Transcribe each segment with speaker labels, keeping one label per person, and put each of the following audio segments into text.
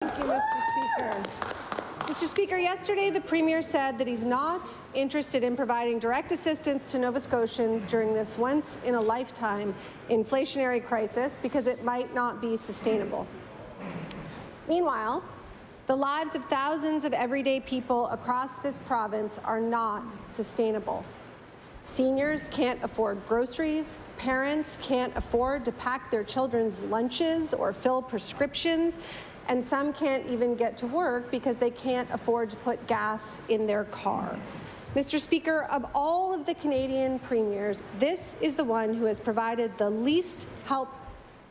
Speaker 1: Thank you, Mr. Speaker. Mr. Speaker, yesterday the Premier said that he's not interested in providing direct assistance to Nova Scotians during this once-in-a-lifetime inflationary crisis because it might not be sustainable. Meanwhile, the lives of thousands of everyday people across this province are not sustainable. Seniors can't afford groceries, parents can't afford to pack their children's lunches or fill prescriptions, and some can't even get to work because they can't afford to put gas in their car. Mr. Speaker, of all of the Canadian premiers, this is the one who has provided the least help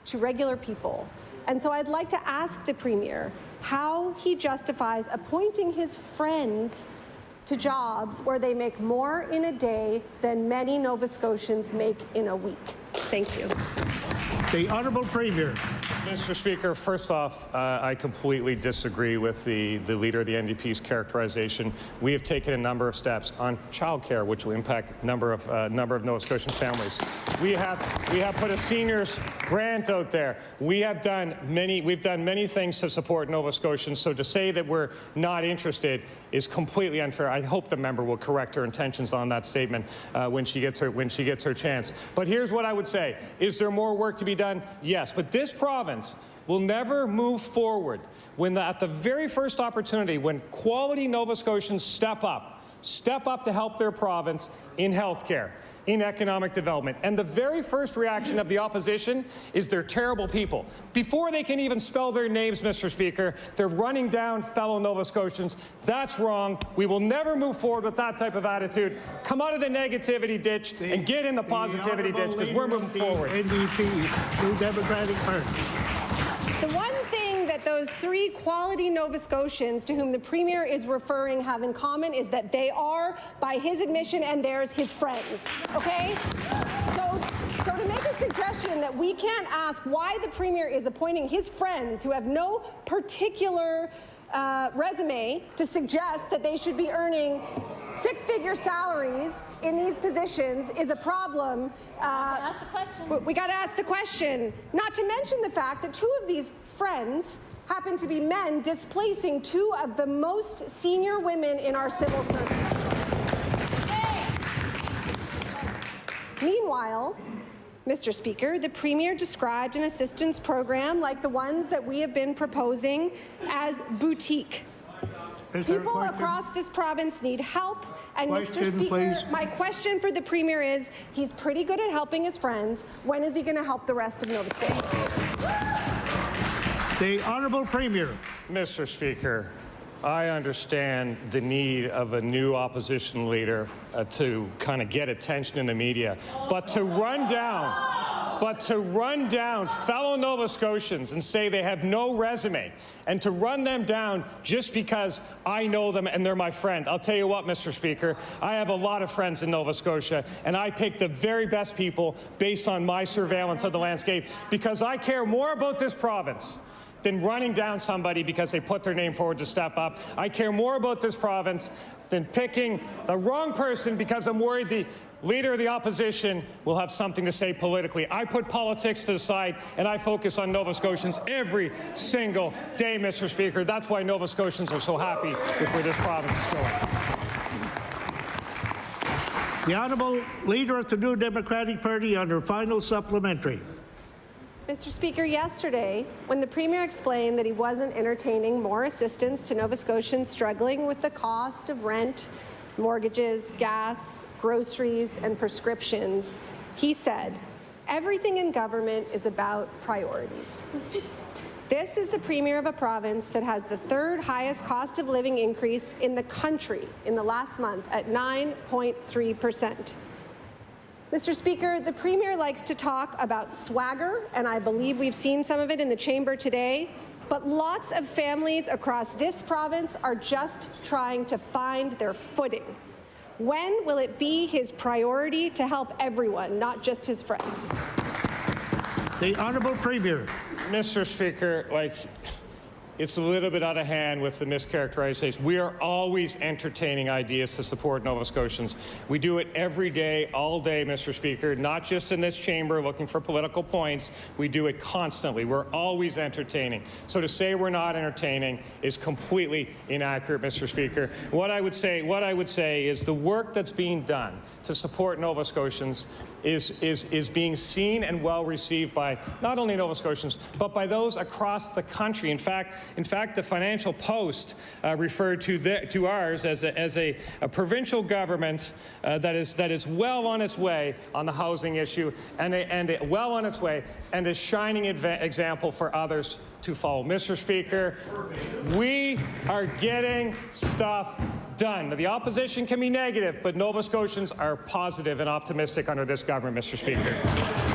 Speaker 1: to regular people. And so I'd like to ask the Premier how he justifies appointing his friends to jobs where they make more in a day than many Nova Scotians make in a week. Thank you.
Speaker 2: The Honourable Premier.
Speaker 3: Mr. Speaker, first off, I completely disagree with the Leader of the NDP's characterization. We have taken a number of steps on childcare, which will impact a number of Nova Scotian families. We have put a seniors grant out there. We've done many things to support Nova Scotians. So to say that we're not interested is completely unfair. I hope the member will correct her intentions on that statement when she gets her chance. But here's what I would say: is there more work to be done? Yes, but this province will never move forward when at the very first opportunity, when quality Nova Scotians step up to help their province in healthcare, in economic development. And the very first reaction of the opposition is they're terrible people. Before they can even spell their names, Mr. Speaker, they're running down fellow Nova Scotians. That's wrong. We will never move forward with that type of attitude. Come out of the negativity ditch and get in the positivity ditch, because we're moving forward.
Speaker 2: NDP, New Democratic Party.
Speaker 1: The one thing that those three quality Nova Scotians to whom the Premier is referring have in common is that they are, by his admission and theirs, his friends, okay? So to make a suggestion that we can't ask why the Premier is appointing his friends who have no particular resume to suggest that they should be earning six-figure salaries in these positions is a problem.
Speaker 4: Ask the question.
Speaker 1: We got to ask the question. Not to mention the fact that two of these friends happen to be men displacing two of the most senior women in our civil service. Meanwhile, Mr. Speaker, the Premier described an assistance program like the ones that we have been proposing as boutique. People across this province need help, and Mr. Speaker, my question for the Premier is, he's pretty good at helping his friends. When is he going to help the rest of Nova Scotia?
Speaker 2: The Honourable Premier.
Speaker 3: Mr. Speaker, I understand the need of a new opposition leader to kind of get attention in the media, but to run down fellow Nova Scotians and say they have no resume, and to run them down just because I know them and they're my friend. I'll tell you what, Mr. Speaker, I have a lot of friends in Nova Scotia, and I pick the very best people based on my surveillance of the landscape, because I care more about this province than running down somebody because they put their name forward to step up. I care more about this province than picking the wrong person because I'm worried the Leader of the Opposition will have something to say politically. I put politics to the side and I focus on Nova Scotians every single day, Mr. Speaker. That's why Nova Scotians are so happy with where this province is going.
Speaker 2: The Honourable Leader of the New Democratic Party on her final supplementary.
Speaker 1: Mr. Speaker, yesterday, when the Premier explained that he wasn't entertaining more assistance to Nova Scotians struggling with the cost of rent, mortgages, gas, groceries, and prescriptions, he said, everything in government is about priorities. This is the Premier of a province that has the third highest cost of living increase in the country in the last month at 9.3%. Mr. Speaker, the Premier likes to talk about swagger, and I believe we've seen some of it in the chamber today, but lots of families across this province are just trying to find their footing. When will it be his priority to help everyone, not just his friends?
Speaker 2: The Honourable Premier.
Speaker 3: Mr. Speaker, it's a little bit out of hand with the mischaracterization. We are always entertaining ideas to support Nova Scotians. We do it every day, all day, Mr. Speaker, not just in this chamber looking for political points. We do it constantly. We're always entertaining. So to say we're not entertaining is completely inaccurate, Mr. Speaker. What I would say is the work that's being done to support Nova Scotians is being seen and well received by not only Nova Scotians, but by those across the country. In fact, the Financial Post referred to ours as a provincial government that is well on its way on the housing issue and well on its way and a shining example for others to follow. Mr. Speaker, we are getting stuff done. The opposition can be negative, but Nova Scotians are positive and optimistic under this government, Mr. Speaker.